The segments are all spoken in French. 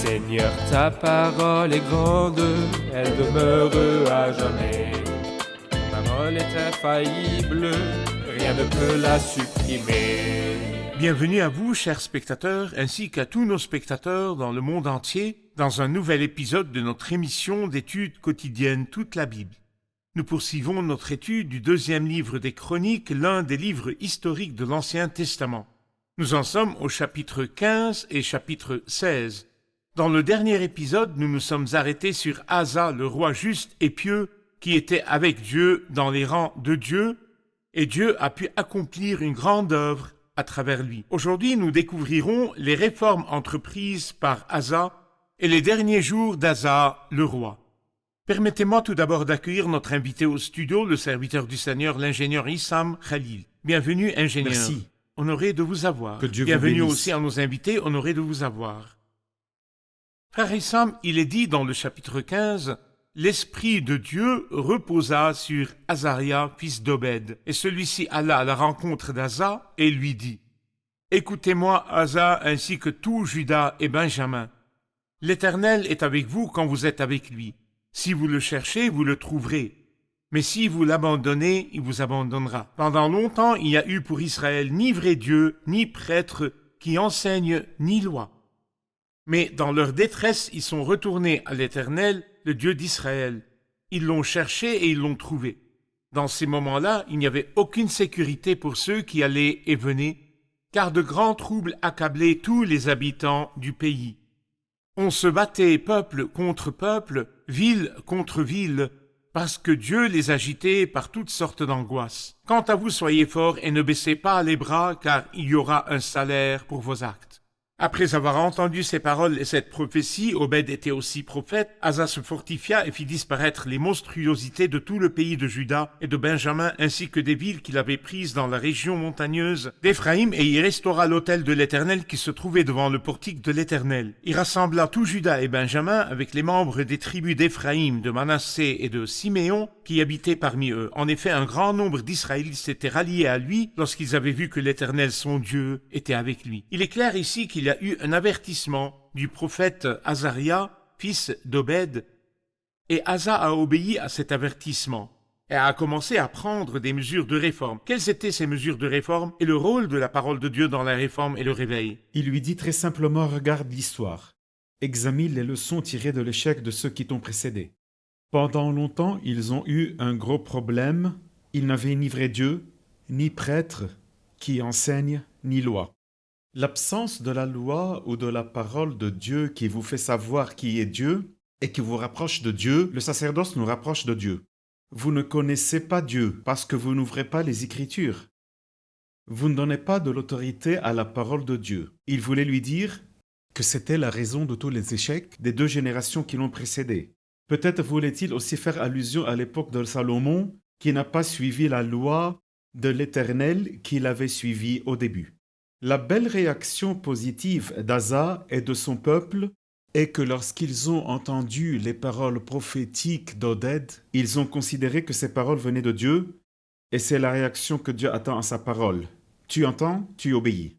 Seigneur, ta parole est grande, elle demeure à jamais. Ta parole est infaillible, rien ne peut la supprimer. Bienvenue à vous, chers spectateurs, ainsi qu'à tous nos spectateurs dans le monde entier, dans un nouvel épisode de notre émission d'études quotidiennes Toute la Bible. Nous poursuivons notre étude du deuxième livre des Chroniques, l'un des livres historiques de l'Ancien Testament. Nous en sommes au chapitre 15 et chapitre 16. Dans le dernier épisode, nous nous sommes arrêtés sur Asa, le roi juste et pieux, qui était avec Dieu dans les rangs de Dieu, et Dieu a pu accomplir une grande œuvre à travers lui. Aujourd'hui, nous découvrirons les réformes entreprises par Asa et les derniers jours d'Asa, le roi. Permettez-moi tout d'abord d'accueillir notre invité au studio, le serviteur du Seigneur, l'ingénieur Issam Khalil. Bienvenue, ingénieur. Merci. Honoré de vous avoir. Que Dieu vous Bienvenue bénisse. aussi à nos invités, honoré de vous avoir. Frère Issam, il est dit dans le chapitre 15, « L'Esprit de Dieu reposa sur Azaria, fils d'Obed, et celui-ci alla à la rencontre d'Asa et lui dit, « Écoutez-moi, Asa, ainsi que tout Juda et Benjamin. L'Éternel est avec vous quand vous êtes avec lui. Si vous le cherchez, vous le trouverez. Mais si vous l'abandonnez, il vous abandonnera. Pendant longtemps, il n'y a eu pour Israël ni vrai Dieu, ni prêtre qui enseigne, ni loi. Mais dans leur détresse, ils sont retournés à l'Éternel, le Dieu d'Israël. Ils l'ont cherché et ils l'ont trouvé. Dans ces moments-là, il n'y avait aucune sécurité pour ceux qui allaient et venaient, car de grands troubles accablaient tous les habitants du pays. On se battait peuple contre peuple, ville contre ville, parce que Dieu les agitait par toutes sortes d'angoisses. Quant à vous, soyez forts et ne baissez pas les bras, car il y aura un salaire pour vos actes. Après avoir entendu ces paroles et cette prophétie, Obed était aussi prophète, Asa se fortifia et fit disparaître les monstruosités de tout le pays de Juda et de Benjamin, ainsi que des villes qu'il avait prises dans la région montagneuse d'Éphraïm, et il restaura l'autel de l'Éternel qui se trouvait devant le portique de l'Éternel. Il rassembla tout Juda et Benjamin avec les membres des tribus d'Éphraïm, de Manassé et de Siméon qui habitaient parmi eux. En effet, un grand nombre d'Israélites s'étaient ralliés à lui lorsqu'ils avaient vu que l'Éternel, son Dieu, était avec lui. Il est clair ici qu'il y a eu un avertissement du prophète Azaria, fils d'Obed, et Asa a obéi à cet avertissement et a commencé à prendre des mesures de réforme. Quelles étaient ces mesures de réforme et le rôle de la parole de Dieu dans la réforme et le réveil? Il lui dit très simplement, regarde l'histoire. Examine les leçons tirées de l'échec de ceux qui t'ont précédé. Pendant longtemps, ils ont eu un gros problème. Ils n'avaient ni vrai Dieu, ni prêtre qui enseigne, ni loi. L'absence de la loi ou de la parole de Dieu qui vous fait savoir qui est Dieu et qui vous rapproche de Dieu, le sacerdoce nous rapproche de Dieu. Vous ne connaissez pas Dieu parce que vous n'ouvrez pas les Écritures. Vous ne donnez pas de l'autorité à la parole de Dieu. Il voulait lui dire que c'était la raison de tous les échecs des deux générations qui l'ont précédé. Peut-être voulait-il aussi faire allusion à l'époque de Salomon qui n'a pas suivi la loi de l'Éternel qu'il avait suivie au début. La belle réaction positive d'Asa et de son peuple est que lorsqu'ils ont entendu les paroles prophétiques d'Oded, ils ont considéré que ces paroles venaient de Dieu, et c'est la réaction que Dieu attend à sa parole. Tu entends, tu obéis.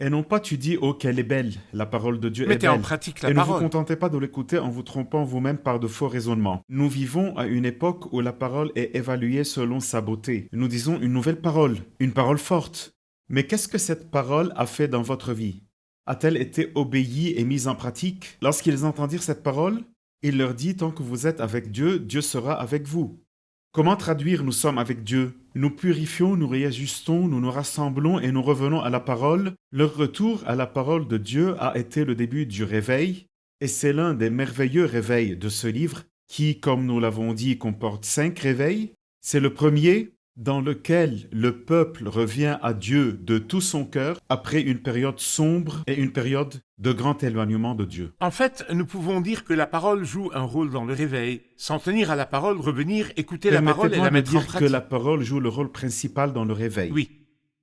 Et non pas tu dis « Oh, qu'elle est belle, la parole de Dieu est Mettez belle ». en pratique la Et ne vous parole. contentez pas de l'écouter en vous trompant vous-même par de faux raisonnements. Nous vivons à une époque où la parole est évaluée selon sa beauté. Nous disons une nouvelle parole, une parole forte. Mais qu'est-ce que cette parole a fait dans votre vie? A-t-elle été obéie et mise en pratique? Lorsqu'ils entendirent cette parole, il leur dit, tant que vous êtes avec Dieu, Dieu sera avec vous. Comment traduire nous sommes avec Dieu? Nous purifions, nous réajustons, nous nous rassemblons et nous revenons à la parole. Leur retour à la parole de Dieu a été le début du réveil, et c'est l'un des merveilleux réveils de ce livre qui, comme nous l'avons dit, comporte 5 réveils. C'est le premier dans lequel le peuple revient à Dieu de tout son cœur après une période sombre et une période de grand éloignement de Dieu. En fait, nous pouvons dire que la parole joue un rôle dans le réveil. S'en tenir à la parole, revenir, écouter la parole et Permettez-moi la de mettre en dire pratique. que la parole joue le rôle principal dans le réveil. Oui.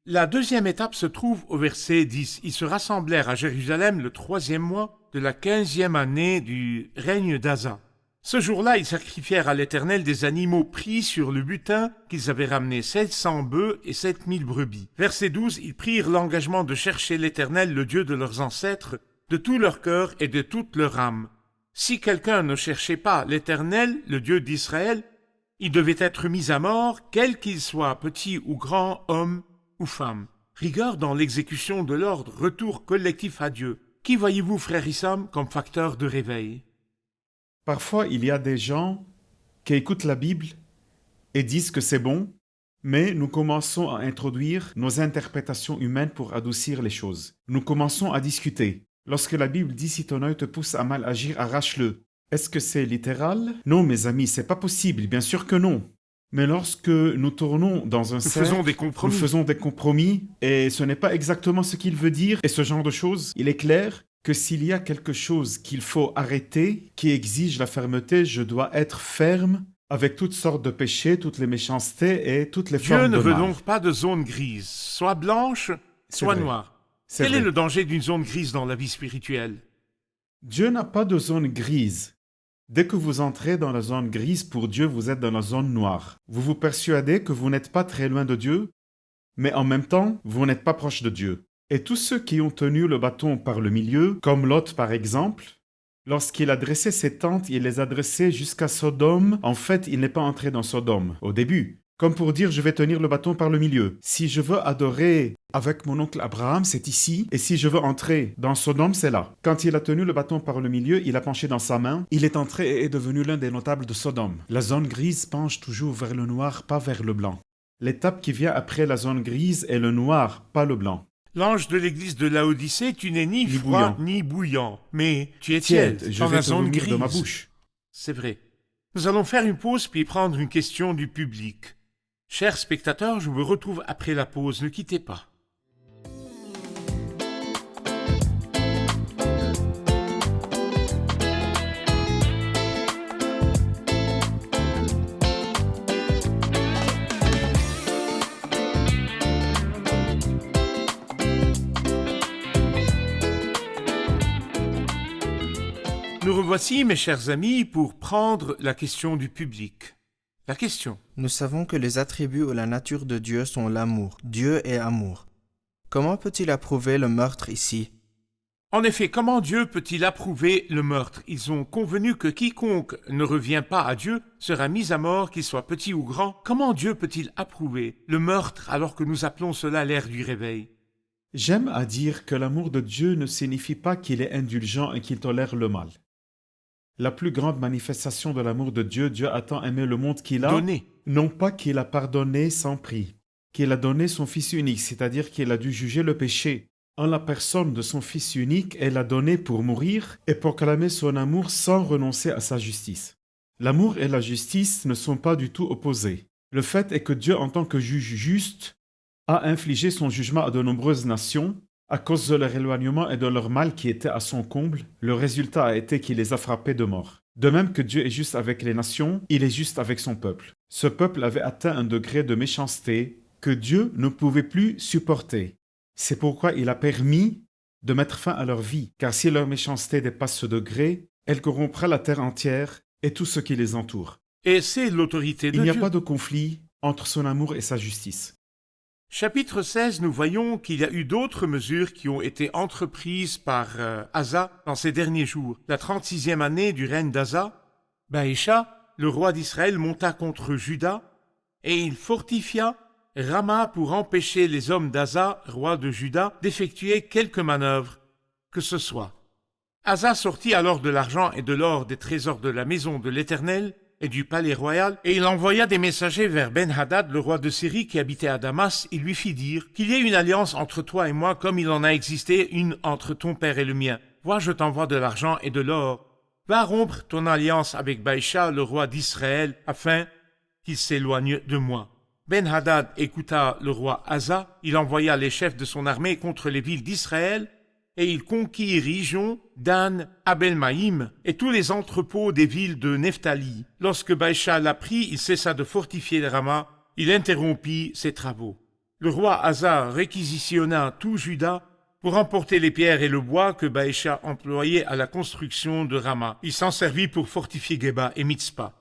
La deuxième étape se trouve au verset 10. Ils se rassemblèrent à Jérusalem le 3e mois de la 15e année du règne d'Asa. Ce jour-là, ils sacrifièrent à l'Éternel des animaux pris sur le butin qu'ils avaient ramené, 700 bœufs et 7000 brebis. Verset 12, ils prirent l'engagement de chercher l'Éternel, le Dieu de leurs ancêtres, de tout leur cœur et de toute leur âme. Si quelqu'un ne cherchait pas l'Éternel, le Dieu d'Israël, il devait être mis à mort, quel qu'il soit, petit ou grand, homme ou femme. Rigueur dans l'exécution de l'ordre, retour collectif à Dieu. Qui voyez-vous, frère Issam, comme facteur de réveil? Parfois, il y a des gens qui écoutent la Bible et disent que c'est bon, mais nous commençons à introduire nos interprétations humaines pour adoucir les choses. Nous commençons à discuter. Lorsque la Bible dit « si ton œil te pousse à mal agir, arrache-le », est-ce que c'est littéral? Non, mes amis, c'est pas possible, bien sûr que non. Mais lorsque nous tournons dans un cercle, nous faisons des compromis, et ce n'est pas exactement ce qu'il veut dire, et ce genre de choses, il est clair que s'il y a quelque chose qu'il faut arrêter, qui exige la fermeté, je dois être ferme avec toutes sortes de péchés, toutes les méchancetés et toutes les formes de mal. Dieu ne veut donc pas de zone grise, soit blanche, soit noire. Quel est le danger d'une zone grise dans la vie spirituelle? Dieu n'a pas de zone grise. Dès que vous entrez dans la zone grise, pour Dieu, vous êtes dans la zone noire. Vous vous persuadez que vous n'êtes pas très loin de Dieu, mais en même temps, vous n'êtes pas proche de Dieu. Et tous ceux qui ont tenu le bâton par le milieu, comme Lot par exemple, lorsqu'il a dressé ses tentes, il les a dressées jusqu'à Sodome. En fait, il n'est pas entré dans Sodome au début. Comme pour dire, je vais tenir le bâton par le milieu. Si je veux adorer avec mon oncle Abraham, c'est ici. Et si je veux entrer dans Sodome, c'est là. Quand il a tenu le bâton par le milieu, il a penché dans sa main. Il est entré et est devenu l'un des notables de Sodome. La zone grise penche toujours vers le noir, pas vers le blanc. L'étape qui vient après la zone grise est le noir, pas le blanc. L'ange de l'église de Laodicée, tu n'es ni froid ni bouillant, mais tu es tiède dans la zone grise. De ma bouche. C'est vrai. Nous allons faire une pause puis prendre une question du public. Chers spectateurs, je vous retrouve après la pause, ne quittez pas. Nous revoici, mes chers amis, pour prendre la question du public. La question. Nous savons que les attributs ou la nature de Dieu sont l'amour. Dieu est amour. Comment peut-il approuver le meurtre ici? En effet, comment Dieu peut-il approuver le meurtre? Ils ont convenu que quiconque ne revient pas à Dieu sera mis à mort, qu'il soit petit ou grand. Comment Dieu peut-il approuver le meurtre alors que nous appelons cela l'ère du réveil? J'aime à dire que l'amour de Dieu ne signifie pas qu'il est indulgent et qu'il tolère le mal. La plus grande manifestation de l'amour de Dieu, Dieu a tant aimé le monde qu'il a donné. Non pas qu'il a pardonné sans prix, qu'il a donné son Fils unique, c'est-à-dire qu'il a dû juger le péché. En la personne de son Fils unique, elle l'a donné pour mourir et proclamer son amour sans renoncer à sa justice. L'amour et la justice ne sont pas du tout opposés. Le fait est que Dieu, en tant que juge juste, a infligé son jugement à de nombreuses nations. À cause de leur éloignement et de leur mal qui était à son comble, le résultat a été qu'il les a frappés de mort. De même que Dieu est juste avec les nations, il est juste avec son peuple. Ce peuple avait atteint un degré de méchanceté que Dieu ne pouvait plus supporter. C'est pourquoi il a permis de mettre fin à leur vie, car si leur méchanceté dépasse ce degré, elle corrompra la terre entière et tout ce qui les entoure. Et c'est l'autorité de Dieu. Il n'y a pas de conflit entre son amour et sa justice. Chapitre 16, nous voyons qu'il y a eu d'autres mesures qui ont été entreprises par Asa dans ces derniers jours. La 36e année du règne d'Asa, Baécha, le roi d'Israël, monta contre Juda et il fortifia Rama pour empêcher les hommes d'Asa, roi de Juda, d'effectuer quelque manœuvre que ce soit. Asa sortit alors de l'argent et de l'or des trésors de la maison de l'Éternel et du palais royal, et il envoya des messagers vers Ben-Hadad, le roi de Syrie, qui habitait à Damas. Il lui fit dire qu'il y ait une alliance entre toi et moi, comme il en a existé une entre ton père et le mien. Vois, je t'envoie de l'argent et de l'or. Va rompre ton alliance avec Baécha, le roi d'Israël, afin qu'il s'éloigne de moi. Ben-Hadad écouta le roi Asa. Il envoya les chefs de son armée contre les villes d'Israël, et il conquit Rijon, Dan, Abel-Maïm et tous les entrepôts des villes de Nephtali. Lorsque Baécha l'apprit, il cessa de fortifier le Rama, il interrompit ses travaux. Le roi Asa réquisitionna tout Juda pour emporter les pierres et le bois que Baécha employait à la construction de Rama. Il s'en servit pour fortifier Geba et Mitzpah.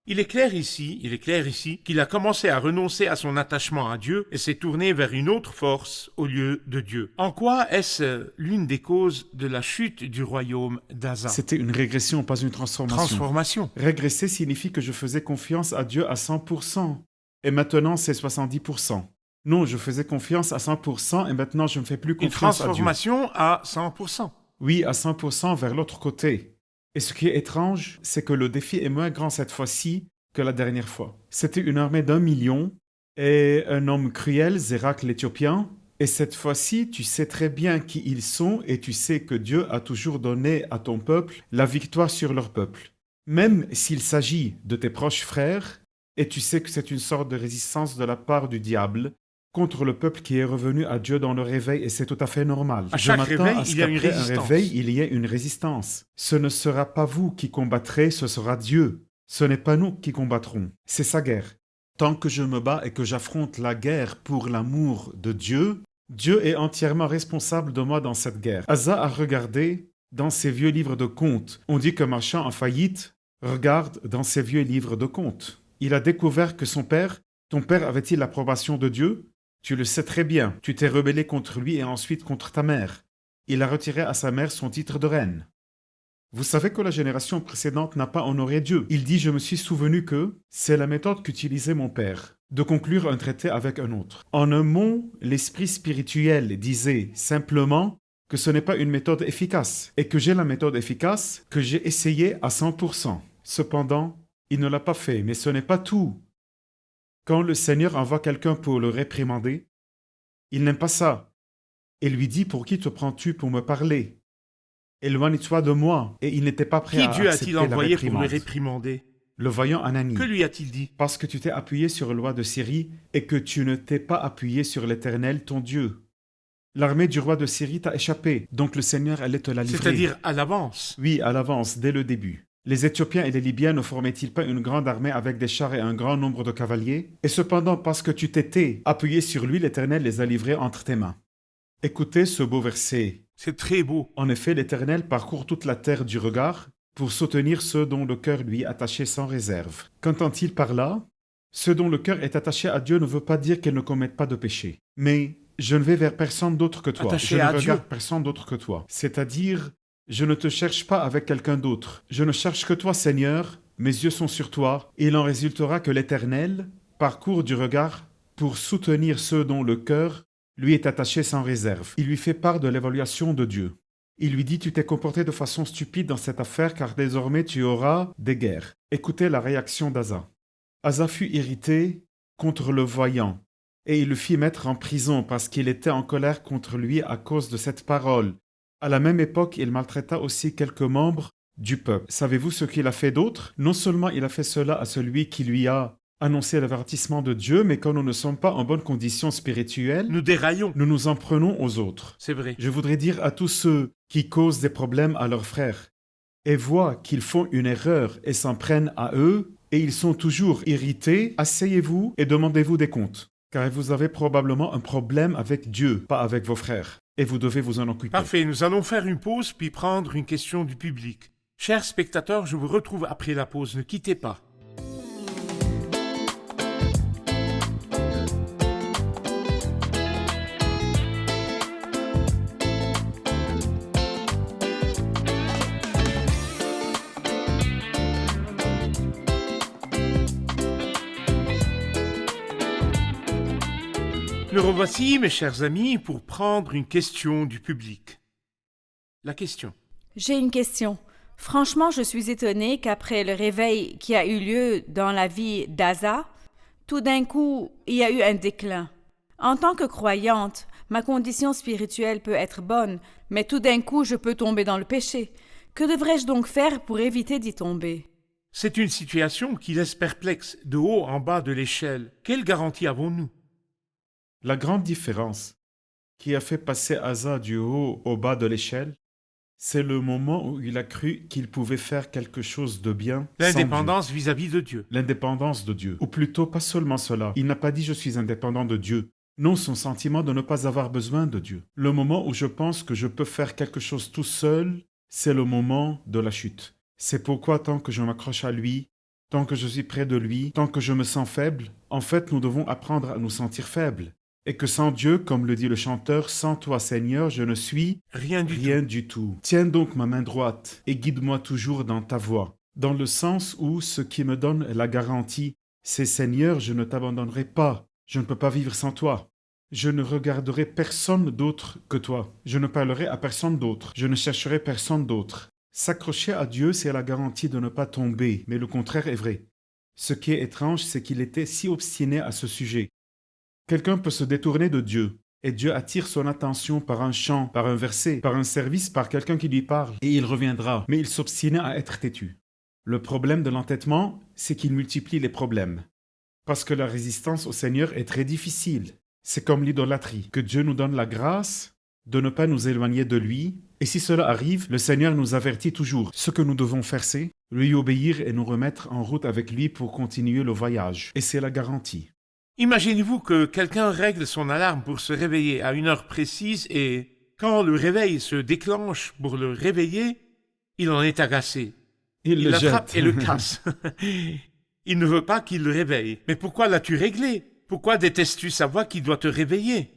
Il est clair ici qu'il a commencé à renoncer à son attachement à Dieu et s'est tourné vers une autre force au lieu de Dieu. En quoi est-ce l'une des causes de la chute du royaume d'Asa? C'était une régression, pas une transformation. Transformation. Régresser signifie que je faisais confiance à Dieu à 100%. Et maintenant, c'est 70%. Non, je faisais confiance à 100% et maintenant, je ne fais plus Une confiance à Dieu. transformation à 100%. Oui, à 100% vers l'autre côté. Et ce qui est étrange, c'est que le défi est moins grand cette fois-ci que la dernière fois. C'était une armée d'1 million et un homme cruel, Zérak l'Éthiopien. Et cette fois-ci, tu sais très bien qui ils sont et tu sais que Dieu a toujours donné à ton peuple la victoire sur leur peuple. Même s'il s'agit de tes proches frères, et tu sais que c'est une sorte de résistance de la part du diable contre le peuple qui est revenu à Dieu dans le réveil, et c'est tout à fait normal. À chaque réveil, il y a une qu'après résistance. un réveil, il y ait une résistance. Ce ne sera pas vous qui combattrez, ce sera Dieu. Ce n'est pas nous qui combattrons. C'est sa guerre. Tant que je me bats et que j'affronte la guerre pour l'amour de Dieu, Dieu est entièrement responsable de moi dans cette guerre. Asa a regardé dans ses vieux livres de comptes. On dit qu'un marchand en faillite regarde dans ses vieux livres de comptes. Il a découvert que ton père avait-il l'approbation de Dieu? Tu le sais très bien, tu t'es rebellé contre lui et ensuite contre ta mère. Il a retiré à sa mère son titre de reine. Vous savez que la génération précédente n'a pas honoré Dieu. Il dit « Je me suis souvenu que c'est la méthode qu'utilisait mon père, de conclure un traité avec un autre. » En un mot, l'esprit spirituel disait simplement que ce n'est pas une méthode efficace et que j'ai la méthode efficace que j'ai essayée à 100%. Cependant, il ne l'a pas fait, mais ce n'est pas tout. Quand le Seigneur envoie quelqu'un pour le réprimander, il n'aime pas ça et lui dit « Pour qui te prends-tu pour me parler ? Éloigne-toi de moi. » Et il n'était pas prêt Qui à Dieu accepter a-t-il la envoyé pour le réprimande. réprimander? Le voyant Anani. Que lui a-t-il dit? Parce que tu t'es appuyé sur le roi de Syrie et que tu ne t'es pas appuyé sur l'Éternel, ton Dieu. L'armée du roi de Syrie t'a échappé, donc le Seigneur allait te la livrer. C'est-à-dire à l'avance. Oui, à l'avance, dès le début. Les Éthiopiens et les Libyens ne formaient-ils pas une grande armée avec des chars et un grand nombre de cavaliers? Et cependant, parce que tu t'étais appuyé sur lui, l'Éternel les a livrés entre tes mains. Écoutez ce beau verset. C'est très beau. En effet, l'Éternel parcourt toute la terre du regard pour soutenir ceux dont le cœur lui est attaché sans réserve. Qu'entend-il par là? Ceux dont le cœur est attaché à Dieu ne veut pas dire qu'ils ne commettent pas de péché. Mais je ne vais vers personne d'autre que toi. Attaché Je à ne Dieu. regarde personne d'autre que toi. C'est-à-dire, je ne te cherche pas avec quelqu'un d'autre. Je ne cherche que toi, Seigneur. Mes yeux sont sur toi. Et il en résultera que l'Éternel parcourt du regard pour soutenir ceux dont le cœur lui est attaché sans réserve. Il lui fait part de l'évaluation de Dieu. Il lui dit « Tu t'es comporté de façon stupide dans cette affaire car désormais tu auras des guerres. » Écoutez la réaction d'Asa. Asa fut irrité contre le voyant et il le fit mettre en prison parce qu'il était en colère contre lui à cause de cette parole. À la même époque, il maltraita aussi quelques membres du peuple. Savez-vous ce qu'il a fait d'autre? Non seulement il a fait cela à celui qui lui a annoncé l'avertissement de Dieu, mais quand nous ne sommes pas en bonne condition spirituelle, Nous déraillons. nous nous en prenons aux autres. C'est vrai. Je voudrais dire à tous ceux qui causent des problèmes à leurs frères et voient qu'ils font une erreur et s'en prennent à eux, et ils sont toujours irrités, asseyez-vous et demandez-vous des comptes. Car vous avez probablement un problème avec Dieu, pas avec vos frères. Et vous devez vous en occuper. Parfait, nous allons faire une pause puis prendre une question du public. Chers spectateurs, je vous retrouve après la pause, ne quittez pas. Nous revoici, mes chers amis, pour prendre une question du public. La question. J'ai une question. Franchement, je suis étonnée qu'après le réveil qui a eu lieu dans la vie d'Asa, tout d'un coup, il y a eu un déclin. En tant que croyante, ma condition spirituelle peut être bonne, mais tout d'un coup, je peux tomber dans le péché. Que devrais-je donc faire pour éviter d'y tomber? C'est une situation qui laisse perplexe, de haut en bas de l'échelle. Quelle garantie avons-nous? La grande différence qui a fait passer Asa du haut au bas de l'échelle, c'est le moment où il a cru qu'il pouvait faire quelque chose de bien. L'indépendance vis-à-vis de Dieu. L'indépendance de Dieu. Ou plutôt, pas seulement cela. Il n'a pas dit « je suis indépendant de Dieu ». Non, son sentiment de ne pas avoir besoin de Dieu. Le moment où je pense que je peux faire quelque chose tout seul, c'est le moment de la chute. C'est pourquoi tant que je m'accroche à lui, Tant que je suis près de lui, tant que je me sens faible, en fait, nous devons apprendre à nous sentir faibles. Et que sans Dieu, comme le dit le chanteur, sans toi, Seigneur, je ne suis Rien du rien tout. du tout. Tiens donc ma main droite et guide-moi toujours dans ta voie. Dans le sens où ce qui me donne la garantie, c'est Seigneur, je ne t'abandonnerai pas. Je ne peux pas vivre sans toi. Je ne regarderai personne d'autre que toi. Je ne parlerai à personne d'autre. Je ne chercherai personne d'autre. S'accrocher à Dieu, c'est la garantie de ne pas tomber, mais le contraire est vrai. Ce qui est étrange, c'est qu'il était si obstiné à ce sujet. Quelqu'un peut se détourner de Dieu, et Dieu attire son attention par un chant, par un verset, par un service, par quelqu'un qui lui parle, et il reviendra, mais il s'obstinait à être têtu. Le problème de l'entêtement, c'est qu'il multiplie les problèmes. Parce que la résistance au Seigneur est très difficile. C'est comme l'idolâtrie, que Dieu nous donne la grâce de ne pas nous éloigner de lui, et si cela arrive, le Seigneur nous avertit toujours. Ce que nous devons faire, c'est lui obéir et nous remettre en route avec lui pour continuer le voyage. Et c'est la garantie. Imaginez-vous que quelqu'un règle son alarme pour se réveiller à une heure précise et, quand le réveil se déclenche pour le réveiller, il en est agacé. Il Il le l'attrape jette. et le casse. Il ne veut pas qu'il le réveille. Mais pourquoi l'as-tu réglé? Pourquoi détestes-tu sa voix qui doit te réveiller?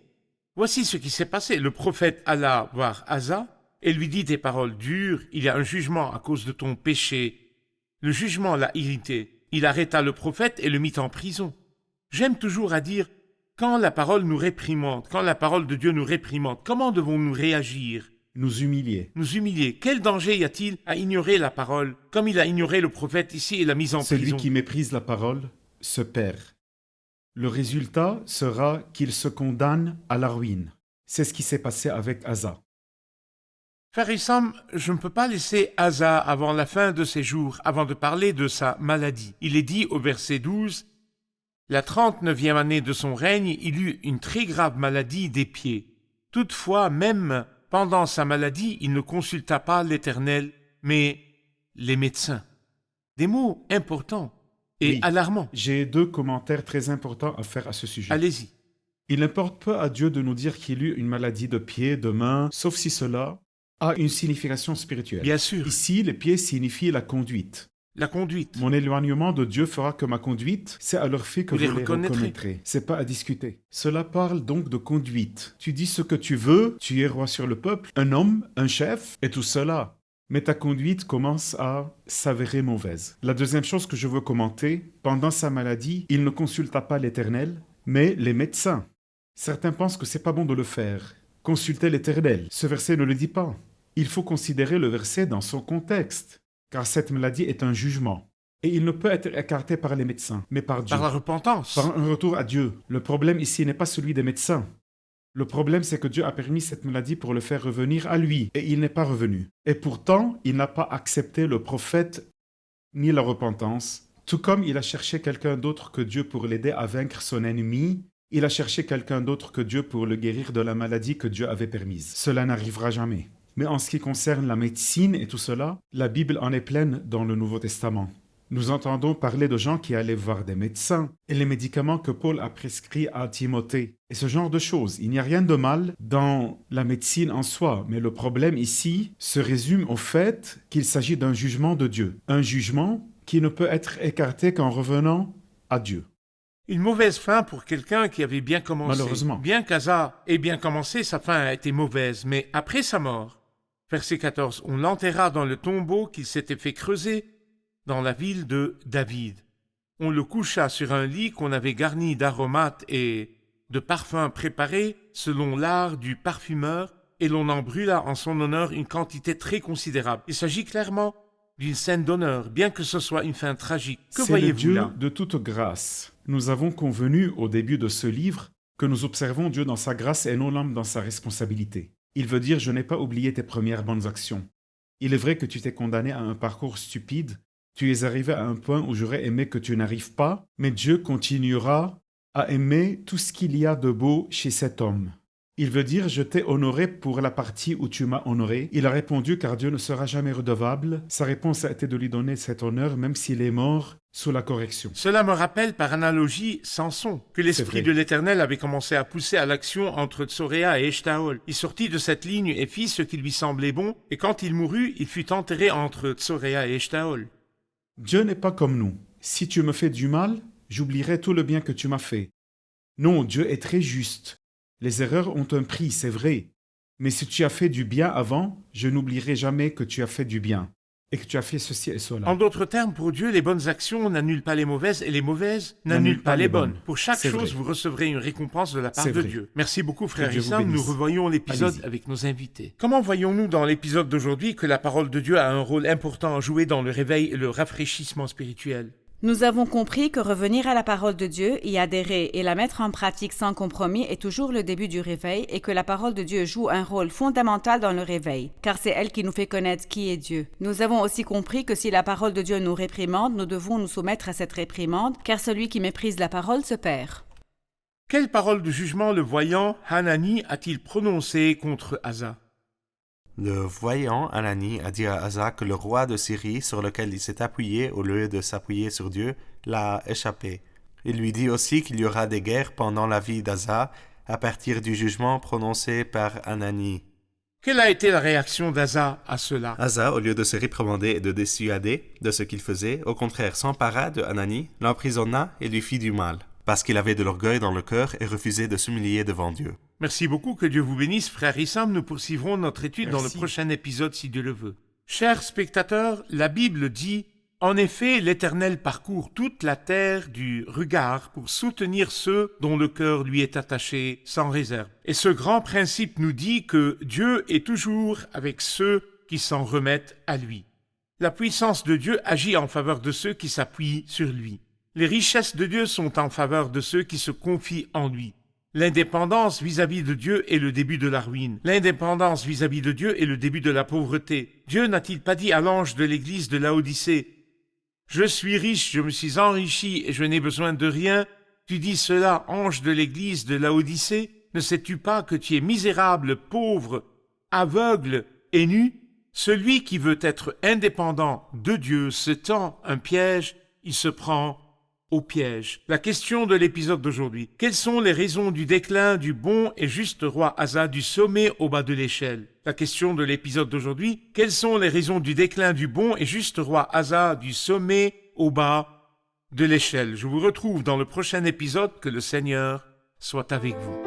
Voici ce qui s'est passé. Le prophète alla voir Asa et lui dit des paroles dures. Il y a un jugement à cause de ton péché. Le jugement l'a irrité. Il arrêta le prophète et le mit en prison. J'aime toujours à dire, quand la parole nous réprimande, quand la parole de Dieu nous réprimande, comment devons-nous réagir? Nous humilier. Nous humilier. Quel danger y a-t-il à ignorer la parole, comme il a ignoré le prophète ici et l'a mis en Celui prison? qui méprise la parole se perd. Le résultat sera qu'il se condamne à la ruine. C'est ce qui s'est passé avec Asa. Frère Issam, je ne peux pas laisser Asa avant la fin de ses jours, avant de parler de sa maladie. Il est dit au verset 12, « La 39e année de son règne, il eut une très grave maladie des pieds. Toutefois, même pendant sa maladie, il ne consulta pas l'Éternel, mais les médecins. » Des mots importants et Oui. alarmants. J'ai 2 commentaires très importants à faire à ce sujet. Allez-y. Il importe peu à Dieu de nous dire qu'il eut une maladie de pied, de main, sauf si cela a une signification spirituelle. Bien sûr, Ici, les pieds signifient la conduite. la conduite. Mon éloignement de Dieu fera que ma conduite, c'est à leur fait que Vous les vous les reconnaîtrez. reconnaîtrez. C'est pas à discuter. Cela parle donc de conduite. Tu dis ce que tu veux, tu es roi sur le peuple, un homme, un chef, et tout cela. Mais ta conduite commence à s'avérer mauvaise. La deuxième chose que je veux commenter, pendant sa maladie, il ne consulta pas l'Éternel, mais les médecins. Certains pensent que c'est pas bon de le faire. Consultez l'Éternel. Ce verset ne le dit pas. Il faut considérer le verset dans son contexte, car cette maladie est un jugement. Et il ne peut être écarté par les médecins, mais par Dieu. Par la repentance. Par un retour à Dieu. Le problème ici n'est pas celui des médecins. Le problème, c'est que Dieu a permis cette maladie pour le faire revenir à lui, et il n'est pas revenu. Et pourtant, il n'a pas accepté le prophète ni la repentance, tout comme il a cherché quelqu'un d'autre que Dieu pour l'aider à vaincre son ennemi. Il a cherché quelqu'un d'autre que Dieu pour le guérir de la maladie que Dieu avait permise. Cela n'arrivera jamais. Mais en ce qui concerne la médecine et tout cela, la Bible en est pleine dans le Nouveau Testament. Nous entendons parler de gens qui allaient voir des médecins et les médicaments que Paul a prescrits à Timothée. Et ce genre de choses. Il n'y a rien de mal dans la médecine en soi, mais le problème ici se résume au fait qu'il s'agit d'un jugement de Dieu. Un jugement qui ne peut être écarté qu'en revenant à Dieu. Une mauvaise fin pour quelqu'un qui avait bien commencé. Malheureusement. Bien qu'Asa ait bien commencé, sa fin a été mauvaise. Mais après sa mort, verset 14, on l'enterra dans le tombeau qu'il s'était fait creuser dans la ville de David. On le coucha sur un lit qu'on avait garni d'aromates et de parfums préparés selon l'art du parfumeur, et l'on en brûla en son honneur une quantité très considérable. Il s'agit clairement d'une scène d'honneur, bien que ce soit une fin tragique. Que C'est le voyez-vous Dieu là? de toute grâce. Nous avons convenu au début de ce livre que nous observons Dieu dans sa grâce et non l'homme dans sa responsabilité. Il veut dire « je n'ai pas oublié tes premières bonnes actions ». Il est vrai que tu t'es condamné à un parcours stupide, tu es arrivé à un point où j'aurais aimé que tu n'arrives pas, mais Dieu continuera à aimer tout ce qu'il y a de beau chez cet homme. Il veut dire « je t'ai honoré pour la partie où tu m'as honoré ». Il a répondu car Dieu ne sera jamais redevable. Sa réponse a été de lui donner cet honneur même s'il est mort sous la correction. Cela me rappelle par analogie Samson, que C'est l'Esprit vrai. de l'Éternel avait commencé à pousser à l'action entre Tsoréa et Eshtaol. Il sortit de cette ligne et fit ce qui lui semblait bon, et quand il mourut, il fut enterré entre Tsoréa et Eshtaol. Dieu n'est pas comme nous. Si tu me fais du mal, j'oublierai tout le bien que tu m'as fait. Non, Dieu est très juste. Les erreurs ont un prix, c'est vrai. Mais si tu as fait du bien avant, je n'oublierai jamais que tu as fait du bien et que tu as fait ceci et cela. En d'autres termes, pour Dieu, les bonnes actions n'annulent pas les mauvaises et les mauvaises n'annulent pas les bonnes. Pour chaque C'est chose, vrai. vous recevrez une récompense de la part C'est de vrai. Dieu. Merci beaucoup, frère Dieu vous Issam. Nous bénisse. revoyons l'épisode Allez-y. avec nos invités. Comment voyons-nous dans l'épisode d'aujourd'hui que la parole de Dieu a un rôle important à jouer dans le réveil et le rafraîchissement spirituel? Nous avons compris que revenir à la parole de Dieu, y adhérer et la mettre en pratique sans compromis est toujours le début du réveil et que la parole de Dieu joue un rôle fondamental dans le réveil, car c'est elle qui nous fait connaître qui est Dieu. Nous avons aussi compris que si la parole de Dieu nous réprimande, nous devons nous soumettre à cette réprimande, car celui qui méprise la parole se perd. Quelle parole de jugement le voyant Hanani a-t-il prononcée contre Asa? Le voyant, Hanani a dit à Asa que le roi de Syrie, sur lequel il s'est appuyé au lieu de s'appuyer sur Dieu, l'a échappé. Il lui dit aussi qu'il y aura des guerres pendant la vie d'Asa, à partir du jugement prononcé par Hanani. Quelle a été la réaction d'Asa à cela? Asa, au lieu de se réprimander et de dissuader de ce qu'il faisait, au contraire s'empara de Hanani, l'emprisonna et lui fit du mal, parce qu'il avait de l'orgueil dans le cœur et refusait de s'humilier devant Dieu. Merci beaucoup, que Dieu vous bénisse, frère Issam. Nous poursuivrons notre étude dans le Merci. prochain épisode si Dieu le veut. Chers spectateurs, la Bible dit « En effet, l'Éternel parcourt toute la terre du regard pour soutenir ceux dont le cœur lui est attaché sans réserve. » Et ce grand principe nous dit que Dieu est toujours avec ceux qui s'en remettent à lui. La puissance de Dieu agit en faveur de ceux qui s'appuient sur lui. Les richesses de Dieu sont en faveur de ceux qui se confient en lui. L'indépendance vis-à-vis de Dieu est le début de la ruine. L'indépendance vis-à-vis de Dieu est le début de la pauvreté. Dieu n'a-t-il pas dit à l'ange de l'église de Laodicée « Je suis riche, je me suis enrichi et je n'ai besoin de rien. Tu dis cela, ange de l'église de Laodicée? Ne sais-tu pas que tu es misérable, pauvre, aveugle et nu? Celui qui veut être indépendant de Dieu se tend un piège, il se prend au piège. » La question de l'épisode d'aujourd'hui. Quelles sont les raisons du déclin du bon et juste roi Asa du sommet au bas de l'échelle? La question de l'épisode d'aujourd'hui. Quelles sont les raisons du déclin du bon et juste roi Asa du sommet au bas de l'échelle? Je vous retrouve dans le prochain épisode. Que le Seigneur soit avec vous.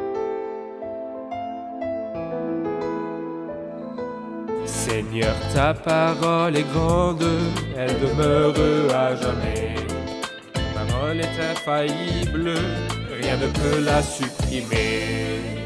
Seigneur, ta parole est grande, elle demeure à jamais. Ta parole est infaillible, rien ne peut la supprimer.